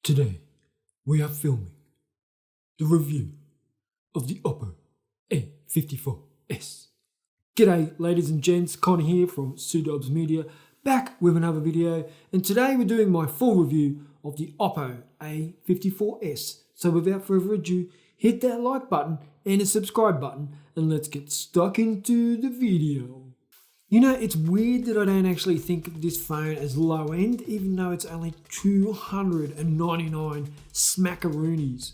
Today, we are filming the review of the Oppo A54s. G'day ladies and gents, Connor here from Sudobs Media, back with another video, and today we're doing my full review of the Oppo A54s. So without further ado, hit that like button and the subscribe button, and let's get stuck into the video. You know, it's weird that I don't actually think of this phone as low end, even though it's only 299 smackaroonies.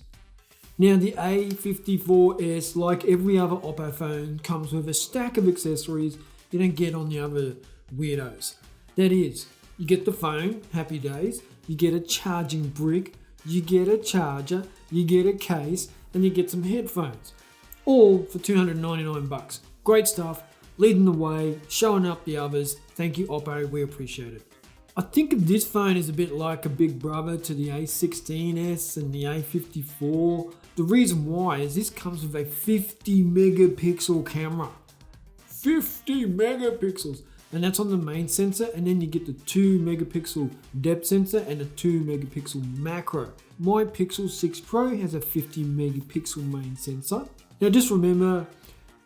Now the A54s, like every other Oppo phone, comes with a stack of accessories you don't get on the other weirdos. That is, you get the phone, happy days, you get a charging brick, you get a charger, you get a case, and you get some headphones. All for 299 bucks. Great stuff. Leading the way, showing up the others. Thank you Oppo, we appreciate it. I think of this phone as a bit like a big brother to the A16s and the A54. The reason why is this comes with a 50 megapixel camera. 50 megapixels! And that's on the main sensor, and then you get the 2 megapixel depth sensor and a 2 megapixel macro. My Pixel 6 Pro has a 50 megapixel main sensor. Now just remember,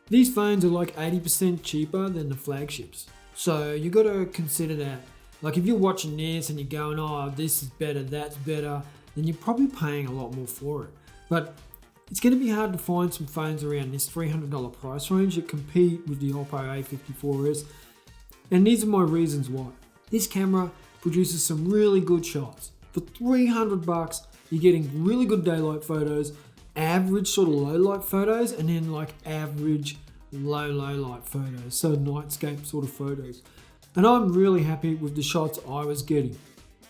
these phones are like 80% cheaper than the flagships. So you got to consider that. Like if you're watching this and you're going, oh, this is better, that's better, then you're probably paying a lot more for it. But it's going to be hard to find some phones around this $300 price range that compete with the Oppo A54s. And these are my reasons why. This camera produces some really good shots. For 300 bucks, you're getting really good daylight photos, average sort of low light photos, and then like average low light photos, so nightscape sort of photos. And I'm really happy with the shots I was getting.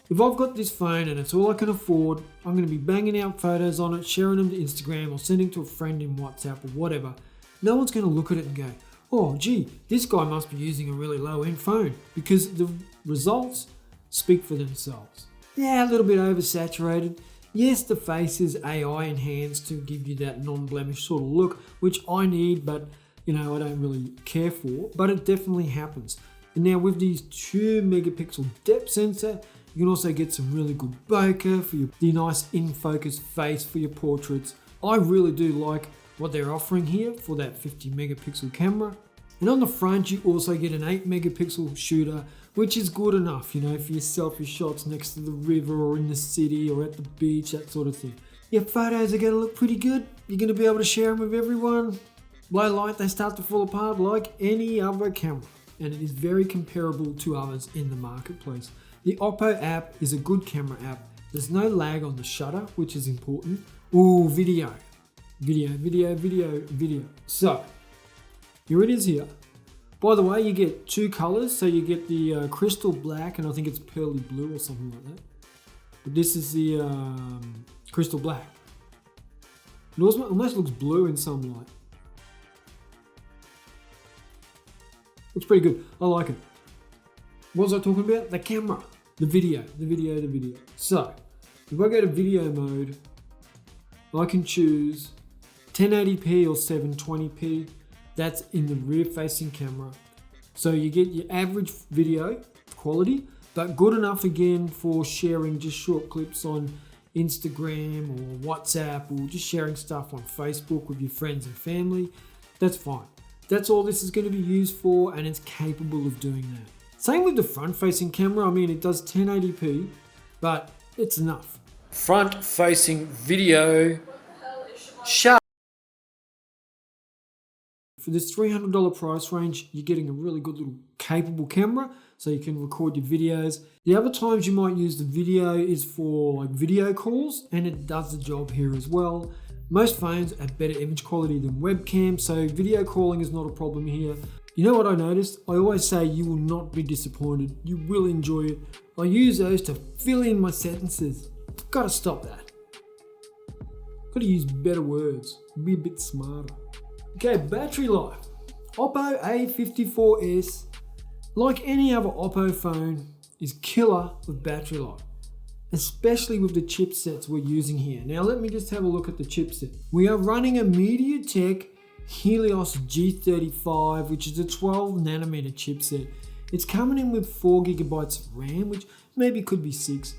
If I've got this phone and it's all I can afford, I'm going to be banging out photos on it, sharing them to Instagram or sending to a friend in WhatsApp or whatever. No one's going to look at it and go, oh gee, this guy must be using a really low end phone, because the results speak for themselves. Yeah, a little bit oversaturated. Yes, the face is AI enhanced to give you that non-blemish sort of look, which I need, but I don't really care for, but it definitely happens. And now with these 2 megapixel depth sensor, you can also get some really good bokeh for the nice in-focus face for your portraits. I really do like what they're offering here for that 50 megapixel camera. And on the front, you also get an 8 megapixel shooter, which is good enough, for your selfie shots next to the river or in the city or at the beach, that sort of thing. Your photos are going to look pretty good. You're going to be able to share them with everyone. Low light, they start to fall apart like any other camera. And it is very comparable to others in the marketplace. The Oppo app is a good camera app. There's no lag on the shutter, which is important. Ooh, video. So, here it is here. By the way, you get 2 colors, so you get the crystal black, and I think it's pearly blue or something like that. But this is the crystal black. It almost looks blue in some light. Looks pretty good. I like it. What was I talking about? The camera. The video. So, if I go to video mode, I can choose 1080p or 720p. That's in the rear facing camera. So you get your average video quality, but good enough again for sharing just short clips on Instagram or WhatsApp, or just sharing stuff on Facebook with your friends and family. That's fine. That's all this is going to be used for, and it's capable of doing that. Same with the front facing camera. I mean, it does 1080p, but it's enough. Front facing video. Shut. For this $300 price range, you're getting a really good little capable camera, so you can record your videos. The other times you might use the video is for like video calls, and it does the job here as well. Most phones have better image quality than webcam, so video calling is not a problem here. You know what I noticed? I always say you will not be disappointed. You will enjoy it. I use those to fill in my sentences. Gotta stop that. Gotta use better words. Be a bit smarter. Okay, battery life. Oppo A54s, like any other Oppo phone, is killer with battery life, especially with the chipsets we're using here. Now let me just have a look at the chipset. We are running a MediaTek Helios G35, which is a 12 nanometer chipset. It's coming in with 4 gigabytes of RAM, which maybe could be 6.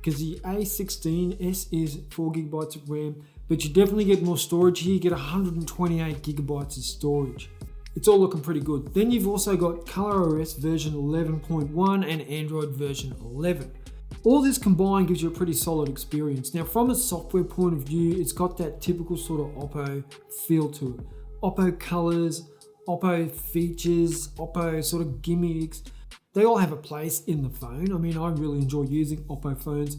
because the A16s is 4GB of RAM, but you definitely get more storage here. You get 128GB of storage. It's all looking pretty good. Then you've also got ColorOS version 11.1 and Android version 11. All this combined gives you a pretty solid experience. Now, from a software point of view, it's got that typical sort of Oppo feel to it. Oppo colors, Oppo features, Oppo sort of gimmicks. They all have a place in the phone. I mean, I really enjoy using Oppo phones.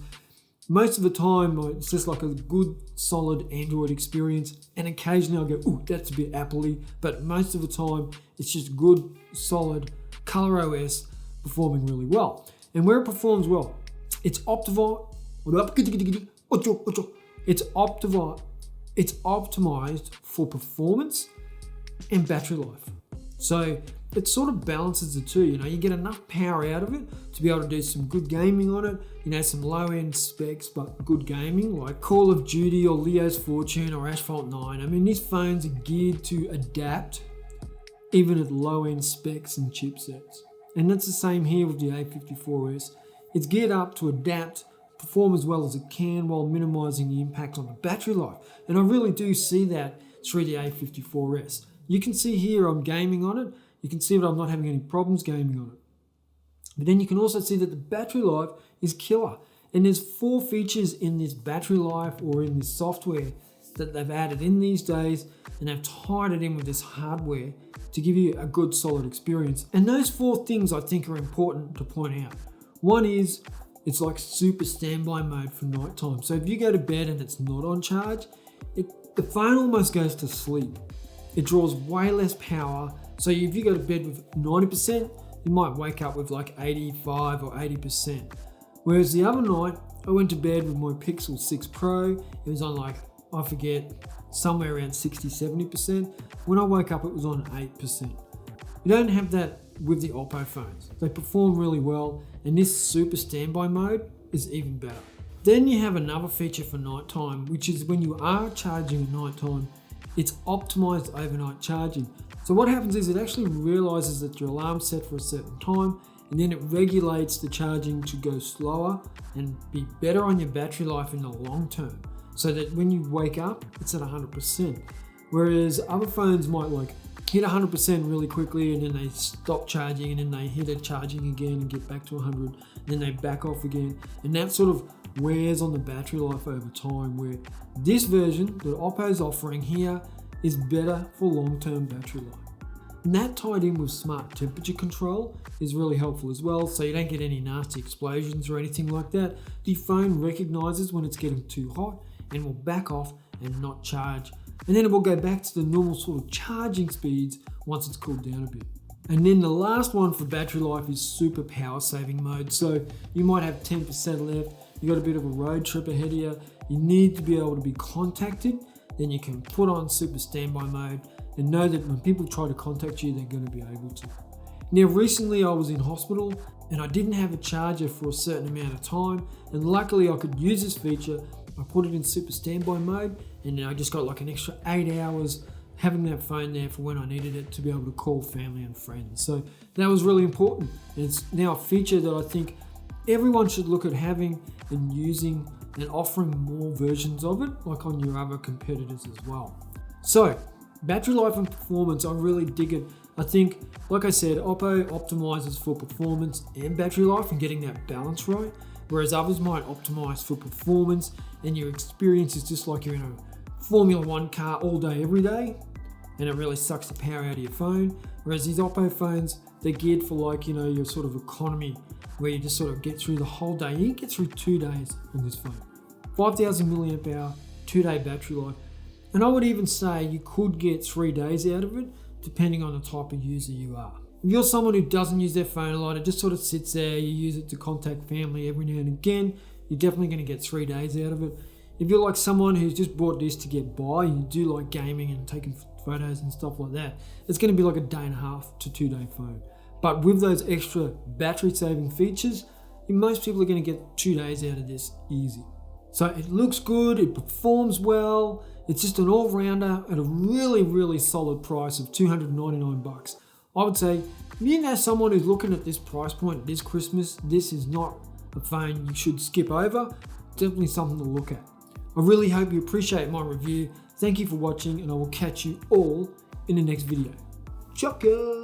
Most of the time, it's just like a good, solid Android experience. And occasionally I'll go, ooh, that's a bit Apple-y. But most of the time, it's just good, solid ColorOS performing really well. And where it performs well, it's optimized for performance and battery life. So it sort of balances the two. You get enough power out of it to be able to do some good gaming on it. Some low-end specs, but good gaming, like Call of Duty or Leo's Fortune or Asphalt 9. I mean, these phones are geared to adapt even at low-end specs and chipsets. And that's the same here with the A54s. It's geared up to adapt, perform as well as it can while minimizing the impact on the battery life. And I really do see that through the A54s. You can see here I'm gaming on it. You can see that I'm not having any problems gaming on it. But then you can also see that the battery life is killer. And there's 4 features in this battery life or in this software that they've added in these days, and they've tied it in with this hardware to give you a good solid experience. And those 4 things I think are important to point out. One is it's like super standby mode for nighttime. So if you go to bed and it's not on charge, the phone almost goes to sleep. It draws way less power. So if you go to bed with 90%, you might wake up with like 85 or 80%. Whereas the other night, I went to bed with my Pixel 6 Pro. It was on like, I forget, somewhere around 60, 70%. When I woke up, it was on 8%. You don't have that with the Oppo phones. They perform really well, and this super standby mode is even better. Then you have another feature for nighttime, which is when you are charging at nighttime, it's optimized overnight charging. So what happens is it actually realizes that your alarm's set for a certain time, and then it regulates the charging to go slower and be better on your battery life in the long term, so that when you wake up, it's at 100%. Whereas other phones might like hit 100% really quickly and then they stop charging and then they hit it charging again and get back to 100, and then they back off again. And that sort of wears on the battery life over time, where this version that Oppo's offering here is better for long-term battery life. And that tied in with smart temperature control is really helpful as well, so you don't get any nasty explosions or anything like that. The phone recognizes when it's getting too hot and will back off and not charge. And then it will go back to the normal sort of charging speeds once it's cooled down a bit. And then the last one for battery life is super power saving mode. So you might have 10% left, you got a bit of a road trip ahead of you, you need to be able to be contacted, then you can put on super standby mode and know that when people try to contact you, they're going to be able to. Now recently I was in hospital and I didn't have a charger for a certain amount of time, and luckily I could use this feature. I put it in super standby mode, and then I just got like an extra 8 hours having that phone there for when I needed it to be able to call family and friends. So that was really important. And it's now a feature that I think everyone should look at having and using and offering more versions of it, like on your other competitors as well. So battery life and performance, I really dig it. I think, like I said, Oppo optimizes for performance and battery life and getting that balance right, whereas others might optimize for performance and your experience is just like you're in a Formula 1 car all day, every day, and it really sucks the power out of your phone. Whereas these Oppo phones, they're geared for like, your sort of economy, where you just sort of get through the whole day. You can get through 2 days on this phone. 5,000 milliamp hour, 2-day battery life. And I would even say you could get 3 days out of it, depending on the type of user you are. If you're someone who doesn't use their phone a lot, it just sort of sits there, you use it to contact family every now and again, you're definitely going to get 3 days out of it. If you're like someone who's just bought this to get by, and you do like gaming and taking photos and stuff like that, it's going to be like a 1.5 to 2 day phone. But with those extra battery saving features, most people are going to get 2 days out of this easy. So it looks good, it performs well, it's just an all-rounder at a really, really solid price of $299. I would say, if you know someone who's looking at this price point this Christmas, this is not a phone you should skip over. Definitely something to look at. I really hope you appreciate my review. Thank you for watching, and I will catch you all in the next video. Chaka!